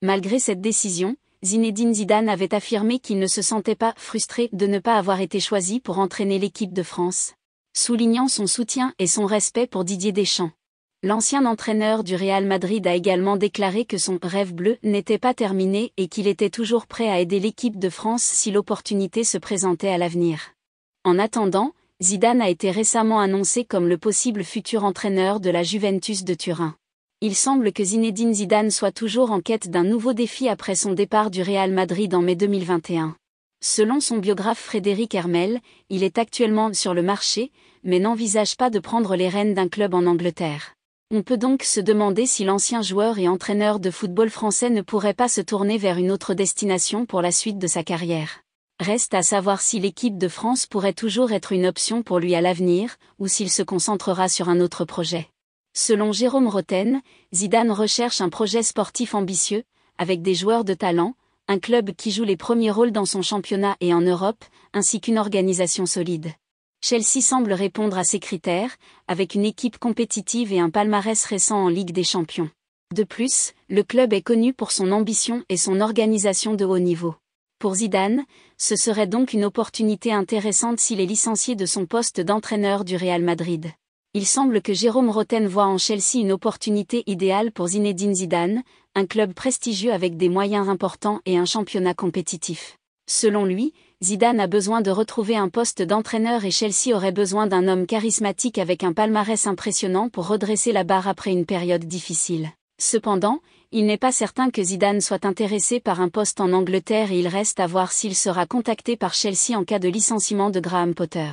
Malgré cette décision, Zinedine Zidane avait affirmé qu'il ne se sentait pas frustré de ne pas avoir été choisi pour entraîner l'équipe de France, soulignant son soutien et son respect pour Didier Deschamps. L'ancien entraîneur du Real Madrid a également déclaré que son « rêve bleu » n'était pas terminé et qu'il était toujours prêt à aider l'équipe de France si l'opportunité se présentait à l'avenir. En attendant, Zidane a été récemment annoncé comme le possible futur entraîneur de la Juventus de Turin. Il semble que Zinedine Zidane soit toujours en quête d'un nouveau défi après son départ du Real Madrid en mai 2021. Selon son biographe Frédéric Hermel, il est actuellement sur le marché, mais n'envisage pas de prendre les rênes d'un club en Angleterre. On peut donc se demander si l'ancien joueur et entraîneur de football français ne pourrait pas se tourner vers une autre destination pour la suite de sa carrière. Reste à savoir si l'équipe de France pourrait toujours être une option pour lui à l'avenir, ou s'il se concentrera sur un autre projet. Selon Jérôme Rotten, Zidane recherche un projet sportif ambitieux, avec des joueurs de talent, un club qui joue les premiers rôles dans son championnat et en Europe, ainsi qu'une organisation solide. Chelsea semble répondre à ces critères, avec une équipe compétitive et un palmarès récent en Ligue des Champions. De plus, le club est connu pour son ambition et son organisation de haut niveau. Pour Zidane, ce serait donc une opportunité intéressante s'il est licencié de son poste d'entraîneur du Real Madrid. Il semble que Jérôme Rotten voit en Chelsea une opportunité idéale pour Zinedine Zidane, un club prestigieux avec des moyens importants et un championnat compétitif. Selon lui, Zidane a besoin de retrouver un poste d'entraîneur et Chelsea aurait besoin d'un homme charismatique avec un palmarès impressionnant pour redresser la barre après une période difficile. Cependant, il n'est pas certain que Zidane soit intéressé par un poste en Angleterre et il reste à voir s'il sera contacté par Chelsea en cas de licenciement de Graham Potter.